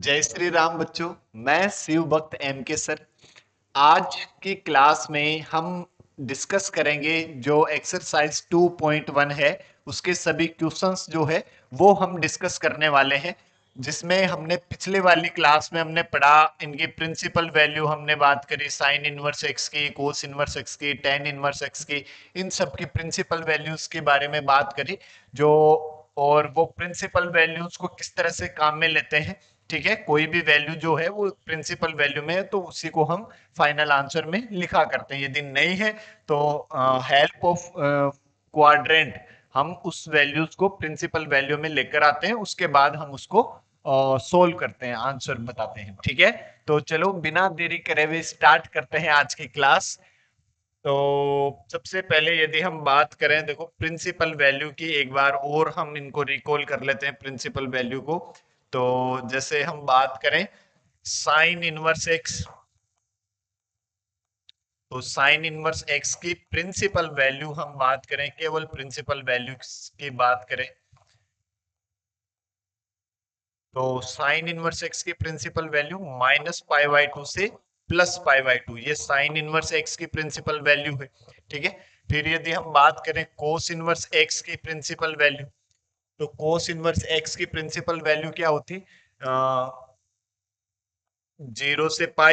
जय श्री राम बच्चों। मैं शिव भक्त एम के सर। आज की क्लास में हम डिस्कस करेंगे जो एक्सरसाइज 2.1 है, उसके सभी क्वेश्चंस जो है वो हम डिस्कस करने वाले हैं। जिसमें हमने पिछले वाली क्लास में हमने पढ़ा, इनकी प्रिंसिपल वैल्यू हमने बात करी, साइन इनवर्स एक्स की, कोस इनवर्स एक्स की, टेन इनवर्स एक्स की, इन सब की प्रिंसिपल वैल्यूज के बारे में बात करी। जो और वो प्रिंसिपल वैल्यूज को किस तरह से काम में लेते हैं। ठीक है, कोई भी वैल्यू जो है वो प्रिंसिपल वैल्यू में है तो उसी को हम फाइनल आंसर में लिखा करते हैं। यदि नहीं है तो हेल्प ऑफ क्वाड्रेंट हम उस वैल्यूज को प्रिंसिपल वैल्यू में लेकर आते हैं, उसके बाद हम उसको सोल्व करते हैं, आंसर बताते हैं। ठीक है, तो चलो बिना देरी करे हुए स्टार्ट करते हैं आज की क्लास। तो सबसे पहले यदि हम बात करें, देखो प्रिंसिपल वैल्यू की एक बार और हम इनको रिकॉल कर लेते हैं प्रिंसिपल वैल्यू को। तो जैसे हम बात करें साइन इनवर्स एक्स, तो साइन इनवर्स एक्स की प्रिंसिपल वैल्यू हम बात करें, केवल प्रिंसिपल वैल्यू की बात करें तो साइन इनवर्स एक्स की प्रिंसिपल वैल्यू -π/2 से +π/2, ये साइन इनवर्स एक्स की प्रिंसिपल वैल्यू है। ठीक है, फिर यदि हम बात करें कोस इनवर्स एक्स की प्रिंसिपल वैल्यू, तो कोस इनवर्स एक्स की प्रिंसिपल वैल्यू क्या होती, 0 से π।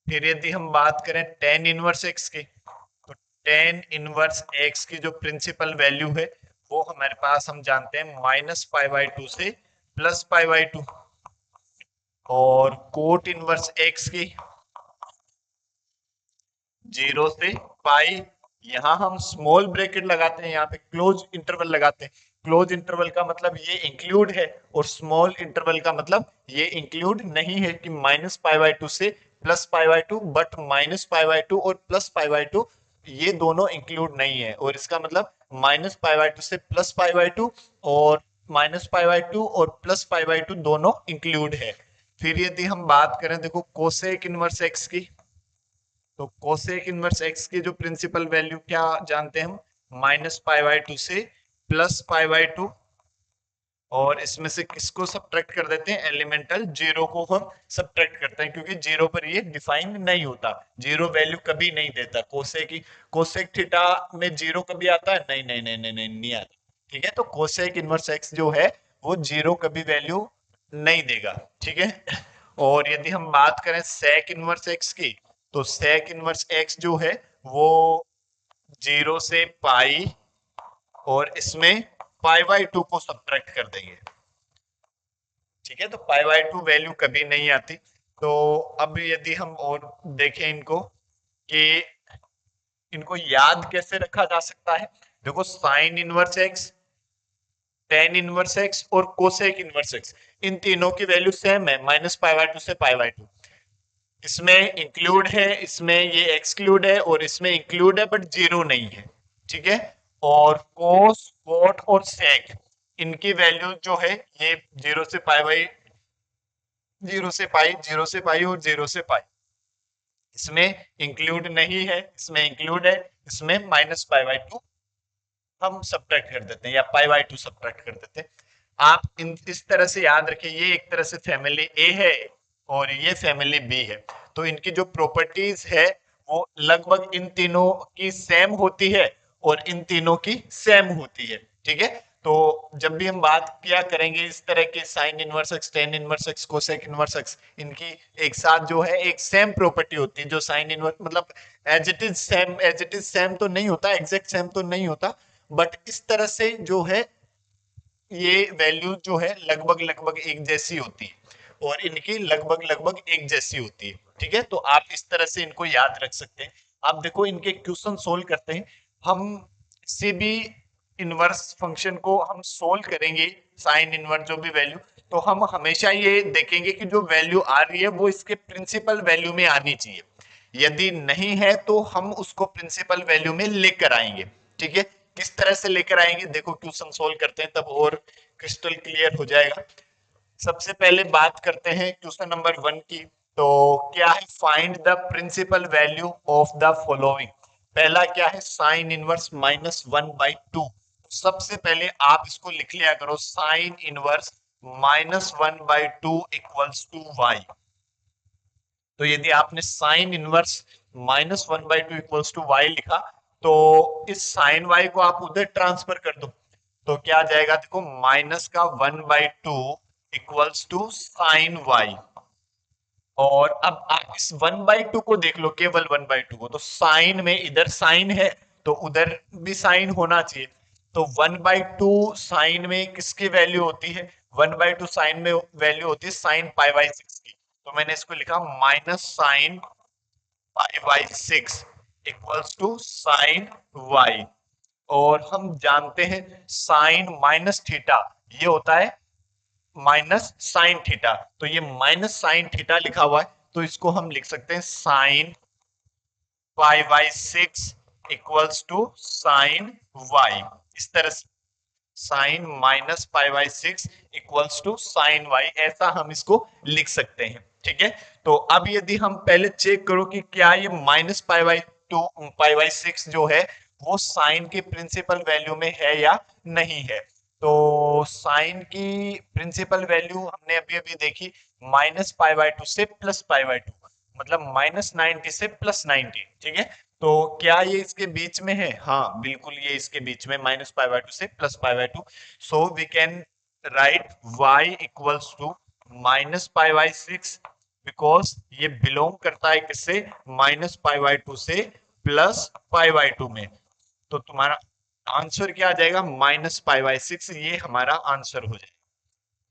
फिर यदि हम बात करें टेन इनवर्स एक्स की, तो टेन इनवर्स एक्स की जो प्रिंसिपल वैल्यू है वो हमारे पास हम जानते हैं -π/2 से +π/2। और कोट इनवर्स एक्स की 0 से π, यहां हम स्मॉल ब्रैकेट लगाते हैं, यहाँ पे क्लोज इंटरवल लगाते हैं। क्लोज इंटरवल का मतलब ये इंक्लूड है और स्मॉल इंटरवल का मतलब ये इंक्लूड नहीं है कि -π/2 से +π/2, बट -π/2 और +π/2 ये दोनों इंक्लूड नहीं है, और इसका मतलब -π/2 से +π/2 और -π/2 और +π/2 दोनों इंक्लूड है। फिर यदि हम बात करें, देखो कोसेक इनवर्स एक्स की, तो कोसेक इनवर्स एक्स की जो प्रिंसिपल वैल्यू क्या जानते हैं हम, -π/2 से +π/2। और इसमें से किसको सब्ट्रैक्ट कर देते हैं, एलिमेंटल जीरो को हम सब्ट्रैक्ट करते हैं, क्योंकि जीरो पर ये डिफाइन नहीं होता, जीरो वैल्यू कभी नहीं देता। कोसेक थीटा में जीरो कभी आता है, नहीं नहीं नहीं नहीं नहीं, नहीं आता। ठीक है, तो कोसेक इनवर्स एक्स जो है वो जीरो कभी वैल्यू नहीं देगा। ठीक है, और यदि हम बात करें सेक इनवर्स एक्स की, तो सेक इनवर्स एक्स जो है वो 0 से π, और इसमें π/2 को सब्ट्रैक्ट कर देंगे। ठीक है, तो π/2 वैल्यू कभी नहीं आती। तो अब यदि हम और देखें इनको कि इनको याद कैसे रखा जा सकता है, देखो sine inverse x, tan inverse x और कोसेक इनवर्स एक्स, इन तीनों की वैल्यू सेम है, -π/2 से π/2। इसमें इंक्लूड है, इसमें ये एक्सक्लूड है, और इसमें इंक्लूड है बट जीरो नहीं है। ठीक है, और कोस, कोट और सेक, इनकी वैल्यू जो है ये 0 से π, 0 से π और 0 से π, इसमें इंक्लूड नहीं है, इसमें इंक्लूड है, इसमें -π/2 हम सब्ट्रैक्ट कर देते हैं या π/2 सब्ट्रैक्ट कर देते हैं। आप इस तरह से याद रखिए, ये एक तरह से फैमिली ए है और ये फैमिली बी है, तो इनकी जो प्रॉपर्टीज है वो लगभग इन तीनों की सेम होती है और इन तीनों की सेम होती है। ठीक है, तो जब भी हम बात किया करेंगे इस तरह के sine inverse x, tan inverse x, cosec inverse x, इनकी एक साथ जो है एक सेम प्रॉपर्टी होती है। जो साइन इनवर्स मतलब as it is same, as it is same तो नहीं होता, एग्जैक्ट सेम तो नहीं होता, बट इस तरह से जो है ये वैल्यू जो है लगभग लगभग एक जैसी होती है और इनकी लगभग लगभग एक जैसी होती है। ठीक है, तो आप इस तरह से इनको याद रख सकते हैं। आप देखो इनके क्वेश्चन सोल्व करते हैं हम, किसी भी इनवर्स फंक्शन को हम सोल्व करेंगे, साइन इनवर्स जो भी वैल्यू, तो हम हमेशा ये देखेंगे कि जो वैल्यू आ रही है वो इसके प्रिंसिपल वैल्यू में आनी चाहिए। यदि नहीं है तो हम उसको प्रिंसिपल वैल्यू में लेकर आएंगे। ठीक है, किस तरह से लेकर आएंगे, देखो क्वेश्चन सोल्व करते हैं तब और क्रिस्टल क्लियर हो जाएगा। सबसे पहले बात करते हैं क्वेश्चन नंबर 1 की। तो क्या है, find the principal value of the following. पहला क्या है, साइन इनवर्स -1/2। सबसे पहले आप इसको लिख लिया करो, sine inverse -1/2 equals to y. तो यदि आपने sine inverse -1/2 equals to y लिखा, तो इस साइन वाई को आप उधर ट्रांसफर कर दो, तो क्या आ जाएगा, देखो माइनस का 1/2 इक्वल्स टू साइन वाई। और अब आप इस 1/2 को देख लो, केवल 1/2 को, तो साइन में इधर साइन है तो उधर भी साइन होना चाहिए। तो 1/2 साइन में किसकी वैल्यू होती है, 1/2 साइन में वैल्यू होती है साइन π/6 की। तो मैंने इसको लिखा minus sine π/6 equals to sine y. और हम जानते हैं साइन माइनस थीटा ये होता है माइनस साइन थीटा, तो ये माइनस साइन थीटा लिखा हुआ है, तो इसको हम लिख सकते हैं sine π/6 equals to sine y. इस तरह से sine -π/6 equals to sine y, ऐसा हम इसको लिख सकते हैं। ठीक है, तो अब यदि हम पहले चेक करो कि क्या ये -π/6 जो है वो साइन की प्रिंसिपल वैल्यू में है या नहीं है। तो साइन की प्रिंसिपल वैल्यू हमने अभी अभी देखी, -π/2 से +π/2, मतलब -90 से +90। ठीक है, तो क्या ये इसके बीच में है, हाँ बिल्कुल ये इसके बीच में, -π/2 से +π/2। So we can write y equals to -π/6, because ये बिलोंग करता है किससे, -π/2 से +π/2 में। तो तुम्हारा आंसर क्या आ जाएगा, -π/6, ये हमारा आंसर हो जाएगा।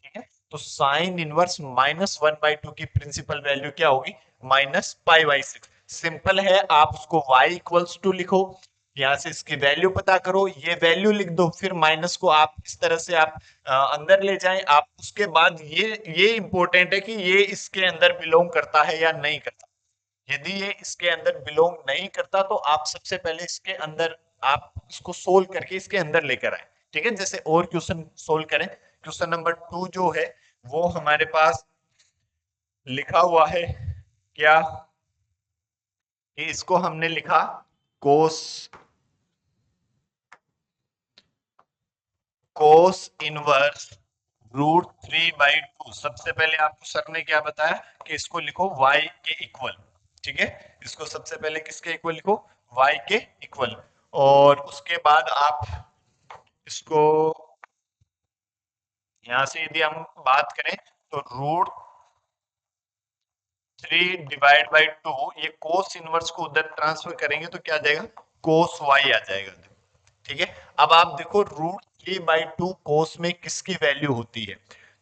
ठीक है, तो साइन इनवर्स -1/2 की प्रिंसिपल वैल्यू क्या होगी, -π/6। सिंपल है, आप उसको y इक्वल्स टू लिखो, यहां से इसकी वैल्यू पता करो, ये वैल्यू लिख दो, फिर माइनस को आप इस तरह से आप अंदर ले जाएं। आप उसके बाद ये इंपॉर्टेंट है कि ये इसके अंदर बिलोंग करता है या नहीं करता। यदि ये इसके अंदर बिलोंग नहीं करता, तो आप सबसे पहले इसके अंदर आप इसको सोल्व करके इसके अंदर लेकर आए। ठीक है, जैसे और क्वेश्चन सोल्व करें। क्वेश्चन नंबर 2 जो है वो हमारे पास लिखा हुआ है क्या, कि इसको हमने लिखा कोस कोस इनवर्स √3/2। सबसे पहले आपको सर ने क्या बताया कि इसको लिखो y के इक्वल। ठीक है, इसको सबसे पहले किसके इक्वल लिखो, y के इक्वल। और उसके बाद आप इसको यहां से यदि हम बात करें, तो √3/2, ये कोस इनवर्स को उधर ट्रांसफर करेंगे तो क्या आ जाएगा, कोस y आ जाएगा। ठीक है, अब आप देखो √3/2 कोस में किसकी वैल्यू होती है,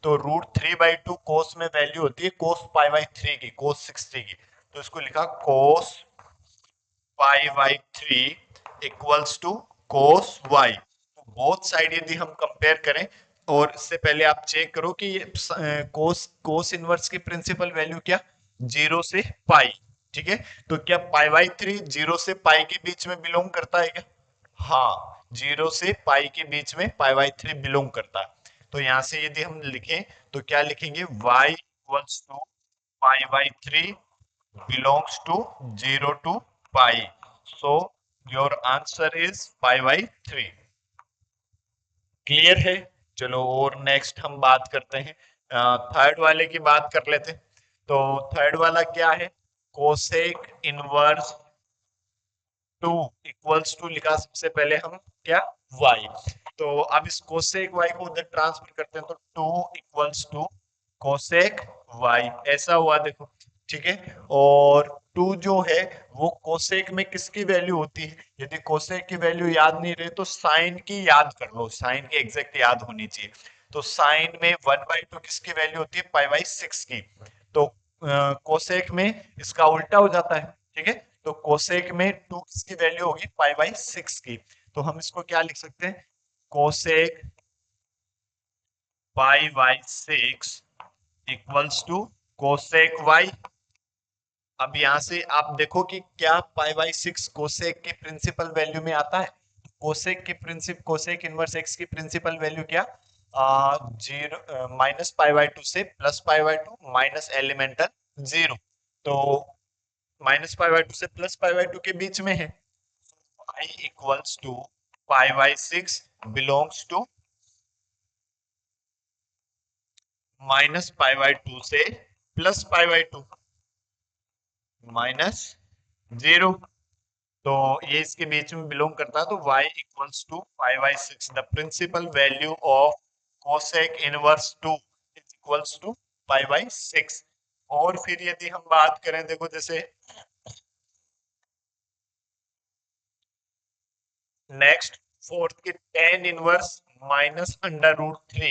तो √3/2 कोस में वैल्यू होती है कोस π/3 की, कोस 60 की। तो इसको लिखा cos π/3 equals to cos y। Both side यदि हम कंपेयर करें, और इससे पहले आप चेक करो कि ये कोस कोस इनवर्स की प्रिंसिपल वैल्यू क्या, 0 से पाई। ठीक है, तो क्या π/3 0 से पाई के बीच में बिलोंग करता है क्या, हाँ 0 से पाई के बीच में π/3 बिलोंग करता है। तो यहां से यदि हम लिखें तो क्या लिखेंगे, y equals to π/3 belongs to 0 to pi. So your answer is π/3। Clear है, चलो और नेक्स्ट हम बात करते हैं, थर्ड वाले की बात कर लेते हैं। तो थर्ड वाला क्या है, कोसेक इनवर्स 2 इक्वल्स टू लिखा सबसे पहले हम क्या, y। तो अब इस कोसेक y को उधर ट्रांसफर करते हैं, तो 2 इक्वल्स टू कोसेक y, ऐसा हुआ देखो। ठीक है, और 2 जो है वो कोसेक में किसकी वैल्यू होती है, यदि कोसेक की वैल्यू याद नहीं रहे तो साइन की याद कर लो, साइन की एग्जैक्ट याद होनी चाहिए। तो साइन में 1/2 किसकी वैल्यू होती है, π/6 की। तो कोसेक में इसका उल्टा हो जाता है। ठीक है, तो कोसेक में 2 किसकी वैल्यू होगी, π/6 की। तो हम इसको क्या लिख सकते हैं, cosec π/6 equals to cosec y। अब यहां से आप देखो कि क्या π/6 कोसेक की प्रिंसिपल वैल्यू में आता है। कोसेक की प्रिंसिपल, कोसेक इनवर्स x की प्रिंसिपल वैल्यू क्या, जीरो, -π/2 से +π/2 माइनस एलिमेंटल 0। तो -π/2 से +π/2 के बीच में है, y equals to π/6 belongs to minus pi by two से plus pi by two minus zero. तो ये इसके बीच में बिलोंग करता है, तो y equals to pi by six. The principal value of cosec inverse two is equals to pi by six. और फिर यदि हम बात करें, देखो जैसे नेक्स्ट फोर्थ के tan inverse minus under root three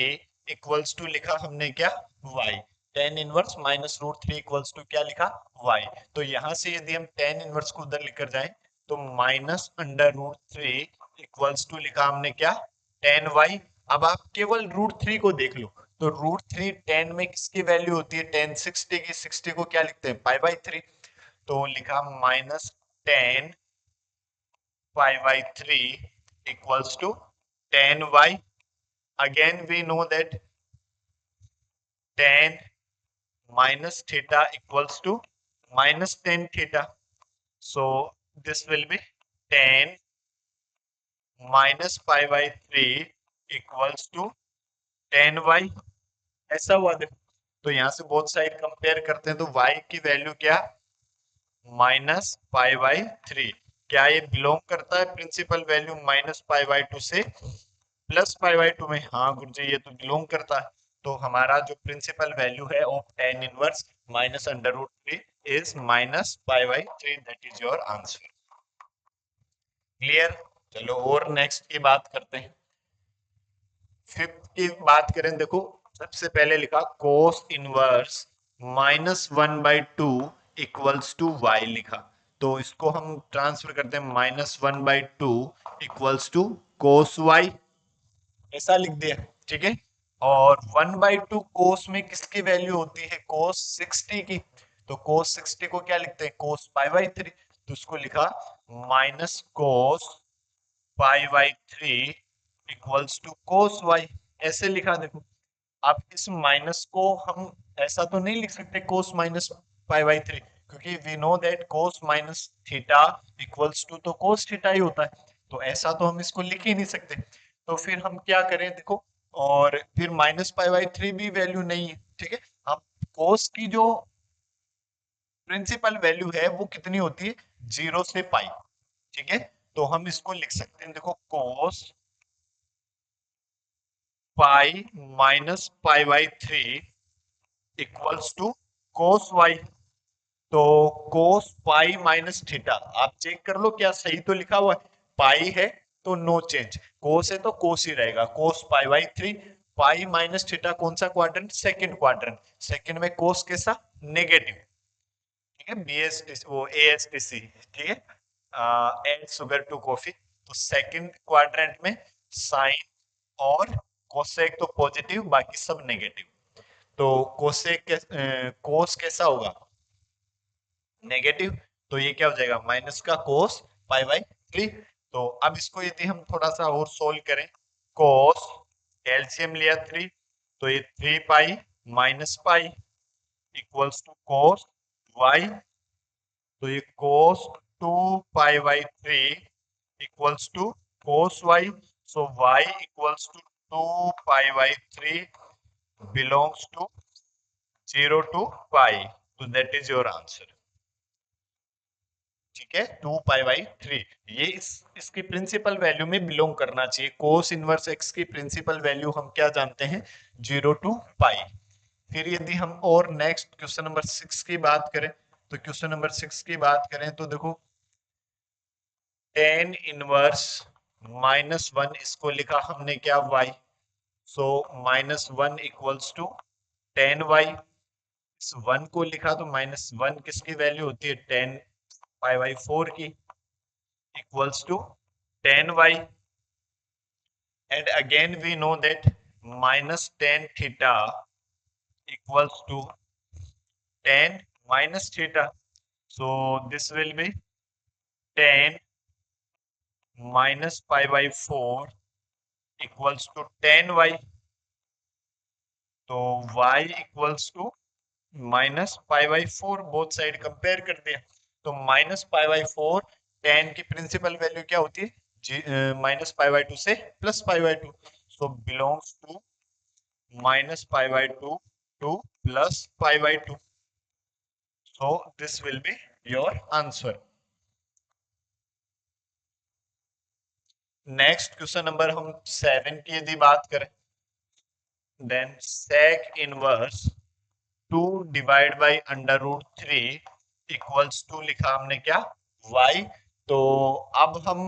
equals to लिखा हमने क्या, y। Tan inverse minus root three equals to क्या लिखा, y। तो यहां से यदि हम टेन इनवर्स को उधर लेकर जाएं तो minus under root three equals to लिखा हमने क्या, टेन y। अब आप केवल रूट थ्री को देख लो, तो रूट थ्री टेन में किसकी वैल्यू होती है, टेन सिक्सटी की। सिक्सटी को क्या लिखते हैं, पाई बाई थ्री। तो लिखा minus ten pi by 3 equals to 10y. Again, we know that tan minus theta equals to minus tan theta. So this will be tan minus pi by 3 equals to 10y। ऐसा हुआ देखो। तो यहां से both side compare करते हैं, तो y की वैल्यू क्या, माइनस पाई बाई थ्री। क्या ये बिलोंग करता है principal value minus pi by two से प्लस पाई बाई टू में? हाँ गुरु जी, ये तो बिलोंग करता है। तो हमारा जो प्रिंसिपल वैल्यू है of tan inverse minus under root three is minus pi by three. That is your answer. Clear? चलो और नेक्स्ट की बात करते हैं। फिफ्थ की बात करें, देखो सबसे पहले लिखा cos inverse minus one by two equals to y लिखा। तो इसको हम ट्रांसफर करते हैं, minus one by two equals to cos y, ऐसा लिख दिया। ठीक है। और वन बाई टू कोस में किसकी वैल्यू होती है, कोस सिक्सटी की। तो कोस सिक्सटी को क्या लिखते हैं, कोस पाई बाई थ्री। तो उसको लिखा minus cos pi by three equals to cos y, ऐसे लिखा देखो। अब इस माइनस को हम ऐसा तो नहीं लिख सकते cos minus pi by three, क्योंकि we know that cos minus theta equals to तो कोस थीटा ही होता है। तो ऐसा तो हम इसको लिख ही नहीं सकते। तो फिर हम क्या करें, देखो, और फिर माइनस पाई बाई थ्री भी वैल्यू नहीं है। ठीक है। हम कोस की जो प्रिंसिपल वैल्यू है वो कितनी होती है, जीरो से पाई। ठीक है। तो हम इसको लिख सकते हैं, देखो cos pi minus pi by three equals to cos y. तो कोस पाई माइनस थीटा, आप चेक कर लो क्या सही तो लिखा हुआ है। पाई है तो नो चेंज, कोस है तो कोस ही रहेगा, cos pi by three. Pi minus theta कौन सा क्वाड्रेंट, सेकंड क्वाड्रेंट। सेकंड में कोस कैसा, नेगेटिव। ठीक है, बीएसटी वो एएसटीसी। ठीक है, एड शुगर टू कॉफी। तो सेकंड क्वाड्रेंट में साइन और कोसेक तो पॉजिटिव, बाकी सब नेगेटिव। तो कोसेक कोस कैसा होगा, नेगेटिव। तो ये क्या हो जाएगा, माइनस का कोस पाई बाई थ्री। तो अब इसको यदि हम थोड़ा सा और सोल्व करें, कोस एलसीएम लिया थ्री, तो ये three pi minus pi equals to cos y. तो ये cos two pi by three equals to cos y. So y equals to two pi by three belongs to zero to pi. तो that is your answer. ठीक है, to pi by three. ये इसकी principal value में belong करना चाहिए। Cos inverse x की principal value हम क्या जानते हैं, जीरो टू पाई। फिर यदि हम और नेक्स्ट क्वेश्चन नंबर सिक्स की बात करें, तो क्वेश्चन नंबर सिक्स की बात करें तो देखो टेन इनवर्स माइनस वन, इसको लिखा हमने क्या, y. So minus one equals to tan y. इस वन को लिखा तो माइनस वन किसकी वैल्यू होती है, टेन पाई बाई फोर की equals to tan y, and again we know that minus tan theta equals to tan minus theta. So this will be tan minus pi by 4 equals to tan y. तो y equals to minus pi by four, both side compare कर दिया। तो minus pi by four, tan की principal value क्या होती है, minus pi by two से plus pi by two. So belongs to minus pi by two 2 plus pi by 2. So this will be your answer. Next question number हम 7 की यदि बात करें, then sec inverse 2 divide by under root 3 equals to लिखा हमने क्या, y। तो अब हम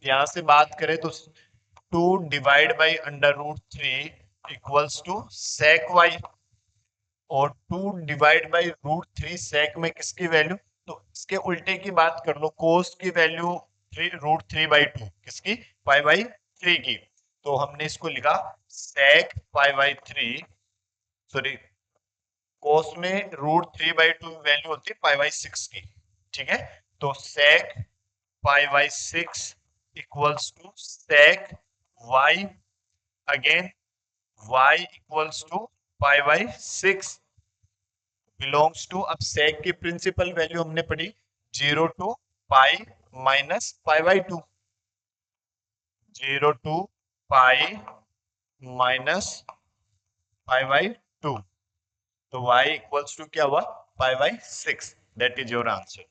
यहां से बात करें तो 2 divide by under root 3 equals to sec y, और 2 डिवाइड बाय रूट 3 sec में किसकी वैल्यू, तो इसके उल्टे की बात कर लो, cos की वैल्यू 3 रूट 3 बाई 2 किसकी, पाई बाई 3 की। तो हमने इसको लिखा sec pi by 3, sorry cos में रूट 3 बाई 2 वैल्यू होती है पाई बाई 6 की, ठीक है। तो sec pi by 6 equals to sec y, again y equals to pi by 6 belongs to, अब sec की प्रिंसिपल वैल्यू हमने पढ़ी 0 to pi minus pi by 2, 0 to pi minus pi by 2। तो y इक्वल्स टू क्या हुआ, pi by 6, that is your answer.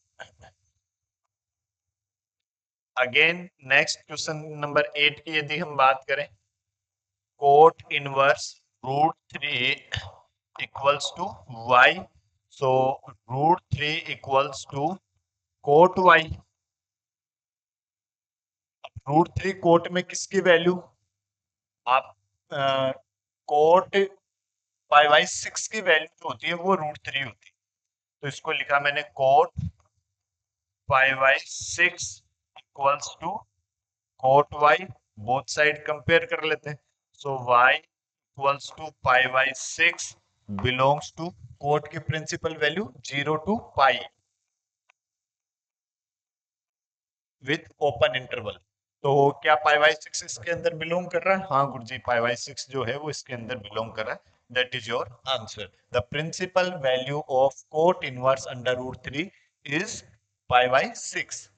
Again next question number 8 की यदि हम बात करें, cot inverse root 3 equals to y, so root 3 equals to cot y। Root 3 cot में किसकी वैल्यू, आप कोट पाई बाई 6 की वैल्यू जो होती है वो रूट 3 होती है। तो इसको लिखा मैंने cot pi by 6 equals to cot y, both side compare कर लेते हैं। सो y equals to pi by 6 belongs to cot की principal value 0 to pi with open interval. तो क्या पाई बाई 6 इसके अंदर बिलोंग कर रहा है, हाँ गुरुजी पाई बाई 6 जो है वो इसके अंदर बिलोंग कर रहा है, that is your answer. The principal value of cot inverse under root 3 is pi by 6।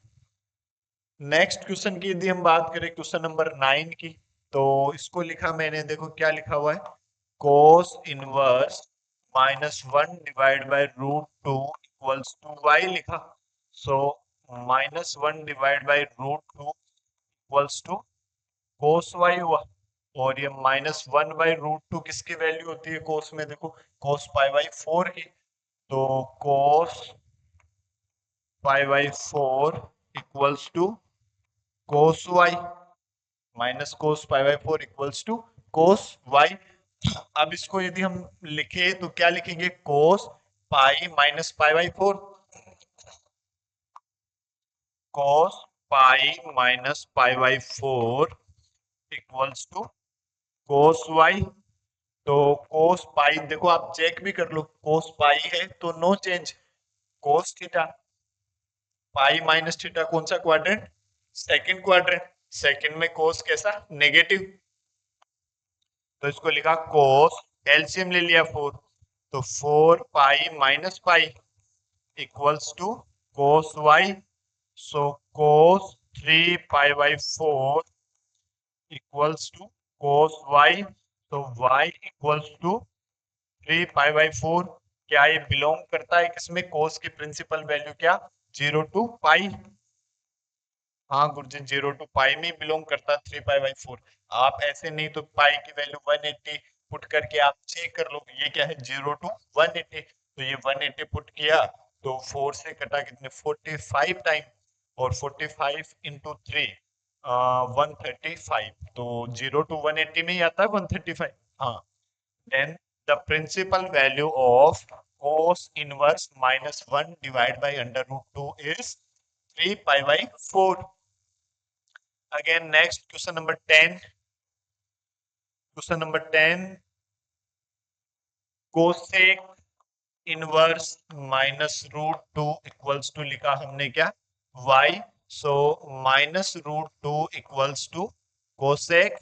Next question की यदि हम बात करें, क्वेश्चन नंबर 9 की, तो इसको लिखा मैंने, देखो क्या लिखा हुआ है, cos inverse -1 divide by root 2 equals to y लिखा। So -1 divide by root 2 equals to cos y हुआ, और ये -1 बाय रूट 2 किसकी वैल्यू होती है कोस में, देखो कोस पाई बाई 4 की। तो cos pi by 4 equals to cos y, minus cos pi by 4 equals to cos y। अब इसको यदि हम लिखे तो क्या लिखेंगे, cos pi minus pi by 4, cos pi minus pi by 4 equals to cos y। तो कोस पाई देखो आप चेक भी कर लो, कोस पाई है तो no change, cos theta, pi minus theta कौन सा क्वाड्रेंट, सेकंड क्वाड्रेंट, सेकंड में कोस कैसा, नेगेटिव। तो इसको लिखा कोस, एलसीएम ले लिया 4, तो 4 pi minus pi equals to cos y। So cos 3 pi by 4 equals to cos y। तो y equals to 3 pi by 4, क्या ये बिलोंग करता है किसमें, कोस की प्रिंसिपल वैल्यू क्या, 0 टू पाई, हाँ गुरुजी 0 टू पाई में बिलोंग करता है 3 पाई बाई 4। आप ऐसे नहीं तो पाई की वैल्यू 180 पुट करके आप चेक कर लो, ये क्या है 0 टू 180, तो ये 180 पुट किया तो 4 से कटा कितने 45 टाइम, और 45 इंटू 3 135, तो 0 टू 180 में ही आता है 135, हाँ। Then the principal value of cos inverse -1 divide by under root 2 is 3 pi by 4। Again, next question number 10. Question number 10. Cosec inverse -√2 equals to लिखा हमने क्या, y। So -√2 equals to cosec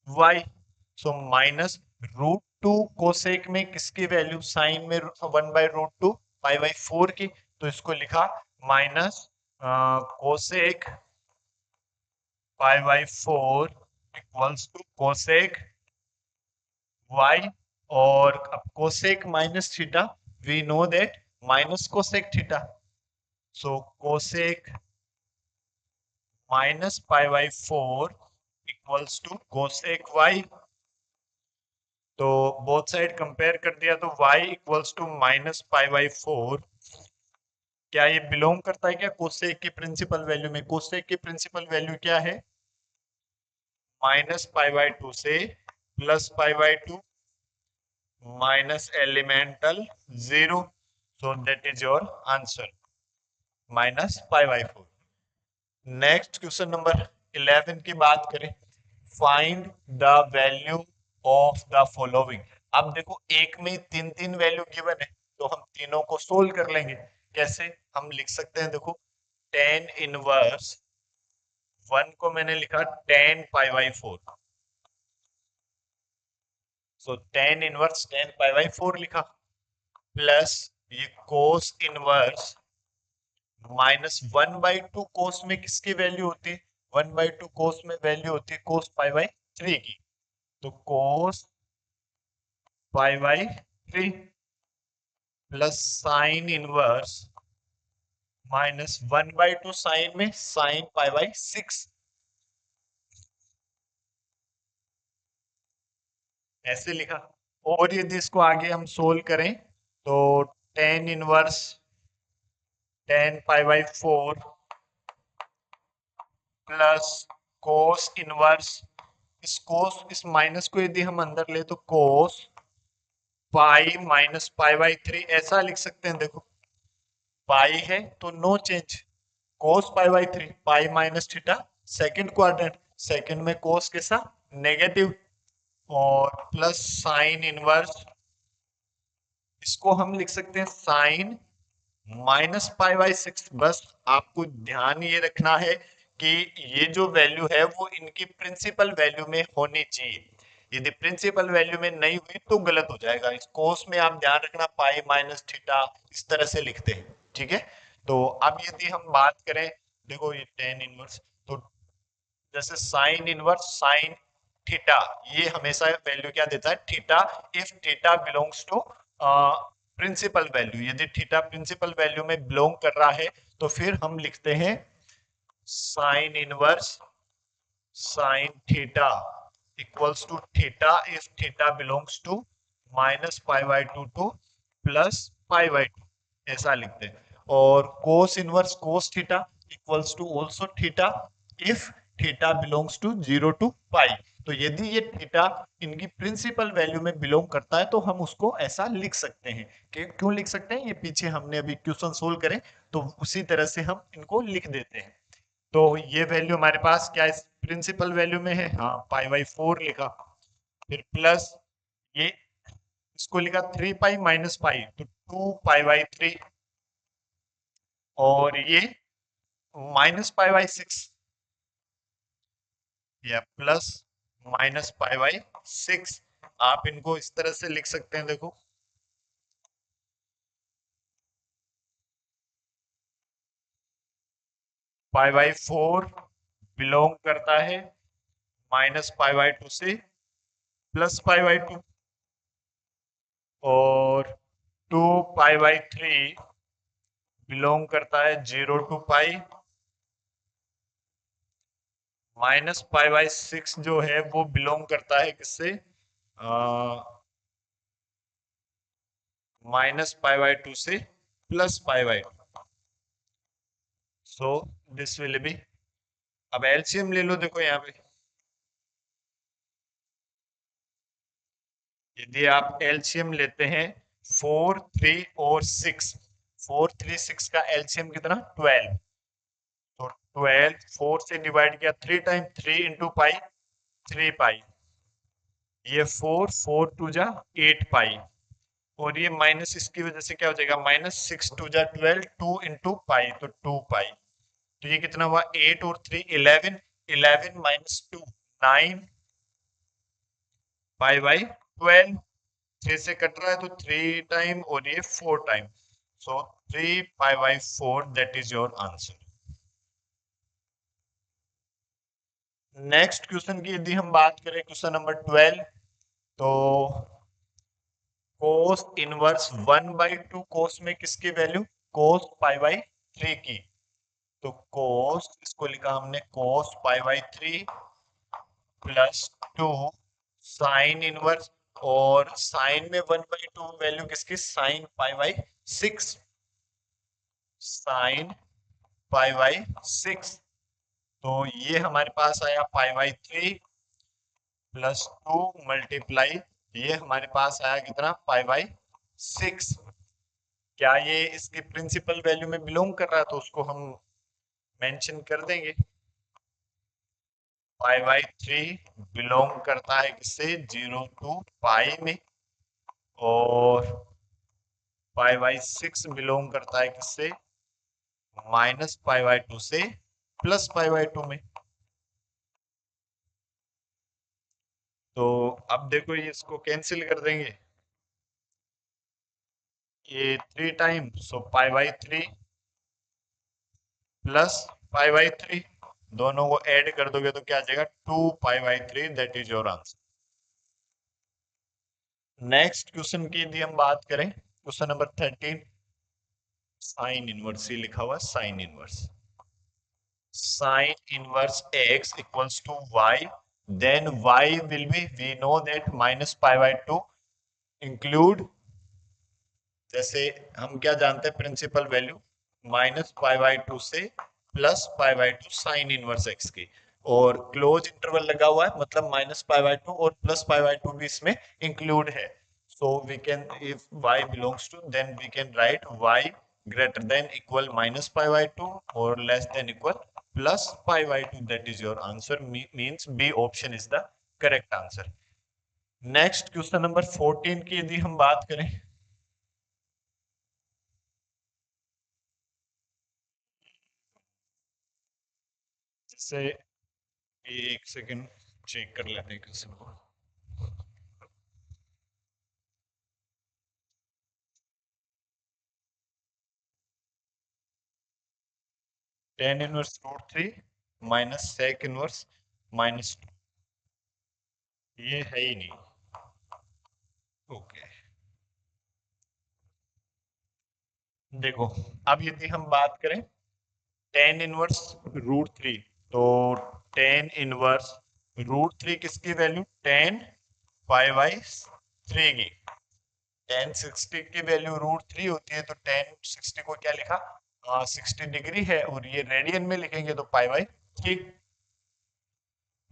y। So -√2 cosec में किसकी value, sign में 1/√2 पाई by 4 की, तो इसको लिखा minus cosec pi by 4 equals to cosec y। और अब cosec minus theta, we know that minus cosec theta, so cosec minus pi by 4 equals to cosec y. तो बोथ साइड कंपेयर कर दिया तो y इक्वल्स टू minus pi by 4, क्या ये belong करता है क्या कोसेक की प्रिंसिपल वैल्यू में? कोसेक की प्रिंसिपल वैल्यू क्या है? माइनस पाई बाई 2 से plus pi by 2 minus elemental 0, so that is your answer, minus pi by 4। Next question number 11 की बात करें, find the value of the following. अब देखो एक में तीन तीन वैल्यू गिवन है, तो हम तीनों को सोल्व कर लेंगे। कैसे हम लिख सकते हैं? देखो टेन इनवर्स 1 को मैंने लिखा ten pi by 4, so tan inverse tan pi by 4 लिखा, प्लस ये कोस इनवर्स माइनस 1/2 कोस में किसकी वैल्यू होती है? 1/2 कोस में वैल्यू होती है कोस पाई बाई 3 की, तो cos pi by 3 plus sine inverse minus 1/2 sine में साइन पाई बाई 6, ऐसे लिखा। और यदि इसको आगे हम सोल्व करें तो tan inverse tan pi by 4 plus cos inverse, इस माइनस को यदि हम अंदर ले तो cos pi minus pi by 3 ऐसा लिख सकते हैं। देखो पाई है तो no change, cos pi by 3, pi minus theta second quadrant, second में कोस के साथ नेगेटिव, और प्लस साइन इनवर्स, इसको हम लिख सकते हैं साइन माइनस पाई बाई 6। बस आपको ध्यान ये रखना है कि ये जो वैल्यू है वो इनकी प्रिंसिपल वैल्यू में होनी चाहिए, यदि प्रिंसिपल वैल्यू में नहीं हुई तो गलत हो जाएगा। इस कोस में आप ध्यान रखना पाई माइनस थीटा इस तरह से लिखते हैं, ठीक है। तो अब यदि हम बात करें, देखो ये टेन इनवर्स, तो जैसे साइन इनवर्स साइन थीटा, ये हमेशा वैल्यू क्या देता है? Theta. If theta belongs to principal value, यदि थीटा प्रिंसिपल वैल्यू में बिलोंग कर रहा है तो फिर हम लिखते हैं sine inverse sine theta equals to theta if theta belongs to minus pi by 2 to plus pi by 2, ऐसा लिखते हैं। और cos inverse cos theta equals to also theta if theta belongs to 0 to pi. तो यदि ये theta इनकी principal value में belong करता है तो हम उसको ऐसा लिख सकते हैं। कि क्यों लिख सकते हैं? ये पीछे हमने अभी क्वेश्चन सोल्व करे तो उसी तरह से हम इनको लिख देते हैं। तो ये वैल्यू हमारे पास क्या इस प्रिंसिपल वैल्यू में है? हाँ, पाई बाई 4 लिखा, फिर प्लस ये इसको लिखा 3 पाई माइनस पाई, तो 2 पाई बाई 3, और ये माइनस पाई बाई 6 या प्लस माइनस पाई बाई 6, आप इनको इस तरह से लिख सकते हैं। देखो पाई बाई 4 बिलोंग करता है माइनस पाई बाई 2 से प्लस पाई बाई 2, और 2 पाई बाई 3 बिलोंग करता है 0 to pi, minus pi by 6 जो है वो बिलोंग करता है किससे? माइनस पाई बाई 2 से plus pi by 2, so this will be, अब एलसीएम ले लो। देखो यहाँ पे यदि आप एलसीएम लेते हैं 4 3 और 6, 4 3 6 का एलसीएम कितना? 12, तो 12 4 से डिवाइड किया 3 टाइम, 3 इंटू पाई 3 पाई, ये 4 4 टू जा 8 पाई, और ये माइनस इसकी वजह से क्या हो जाएगा? माइनस 6 टू जा 12, 2 इंटू पाई, तो 2 पाई, तो ये कितना हुआ? 8 और 3 11, 11 माइनस 2 9 पाई बाई 12, 3 से कट रहा है तो 3 टाइम और ये 4 time, so 3 pi by 4, that is your answer. Next question की यदि हम बात करें, क्वेश्चन नंबर 12, तो कोस इनवर्स 1/2 कोस में किसकी वैल्यू, कोस π/3 की। तो कोस, इसको लिखा हमने कोस π/3 प्लस 2 साइन इनवर्स, और साइन में 1/2 वैल्यू किसकी, साइन π/6, साइन π/6। तो ये हमारे पास आया π/3 प्लस 2 मल्टीप्लाई, ये हमारे पास आया कितना, π/6। क्या ये इसकी प्रिंसिपल वैल्यू में बिलोंग कर रहा है, तो उसको हम मेंशन कर देंगे। π/3 बिलोंग करता है किससे, 0 टू पाई में, और π/6 बिलोंग करता है किससे, -π/2 से +π/2 में। तो अब देखो ये इसको कैंसिल कर देंगे, ये 3 टाइम, सो π/3 प्लस π/3, दोनों को ऐड कर दोगे तो क्या आ जाएगा, 2π/3, that is your answer. Next question की यदि हम बात करें, क्वेश्चन नंबर 13, साइन इनवर्स, ये लिखा हुआ sine inverse, sine inverse x equals to y, then y will be, we know that -π/2 include, जैसे हम क्या जानते हैं प्रिंसिपल वैल्यू, -π/2 से +π/2 साइन इनवर्स x की, और क्लोज इंटरवल लगा हुआ है, मतलब -π/2 और +π/2 भी इसमें इंक्लूड है। So we can, if y belongs to, then we can write y greater than equal -π/2 और less than equal +π/2, that is your answer, means B option is the correct answer. Next question number 14 की यदि हम बात करें, जैसे एक second check कर लेते हैं क्वेश्चन को। Tan inverse √3 minus sec inverse -2, ये है ही नहीं। ओके, देखो अब यदि हम बात करें टेन इनवर्स √3, तो टेन इनवर्स √3 किसकी वैल्यू, टेन π/3 की। टेन 60 की वैल्यू √3 होती है, तो टेन 60 को क्या लिखा, 60 डिग्री है, और ये रेडियन में लिखेंगे तो π/3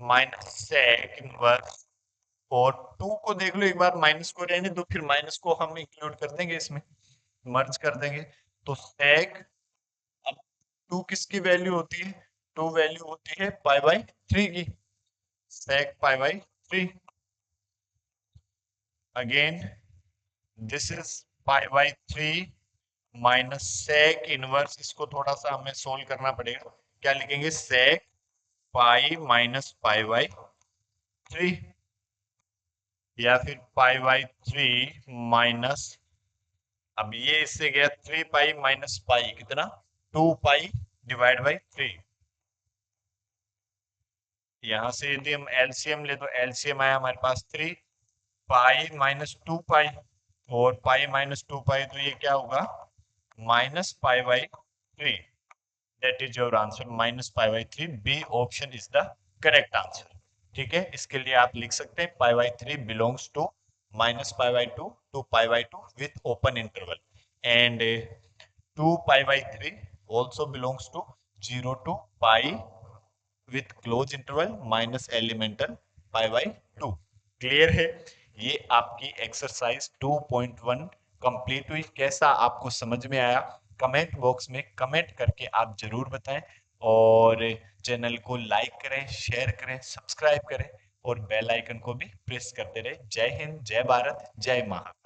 माइनस सेक इनवर्स, और टू को देख लो एक बार, माइनस को रहने दो, फिर माइनस को हम इंक्लूड कर देंगे इसमें, मर्ज कर देंगे। तो सेक, अब टू किसकी वैल्यू होती है, टू वैल्यू होती है π/3 की, sec π/3, again this is π/3 minus sec inverse, इसको थोड़ा सा हमें सोल्व करना पड़ेगा, क्या लिखेंगे, सेक पाई माइनस π/3, या फिर π/3 माइनस, अब ये इससे गया 3 माइनस पाई, कितना, 2 डिवाइड बाई 3। यहां से यदि हम एलसीएम ले तो एलसीएम आया हमारे पास 3 -2 और -2 तो ये क्या होगा, -π/3, that is your answer, -π/3, B option is the correct answer. ठीक है, इसके लिए आप लिख सकते हैं π/3 belongs to -π/2 to π/2 with open interval, and 2π/3 also belongs to 0 to pi with close interval minus elemental π/2। Clear है, ये आपकी एक्सरसाइज 2.1 कंप्लीट हुई। कैसा आपको समझ में आया, कमेंट बॉक्स में कमेंट करके आप जरूर बताएं, और चैनल को लाइक करें, शेयर करें, सब्सक्राइब करें, और बेल आइकन को भी प्रेस करते रहे। जय हिंद, जय भारत, जय महाकाल।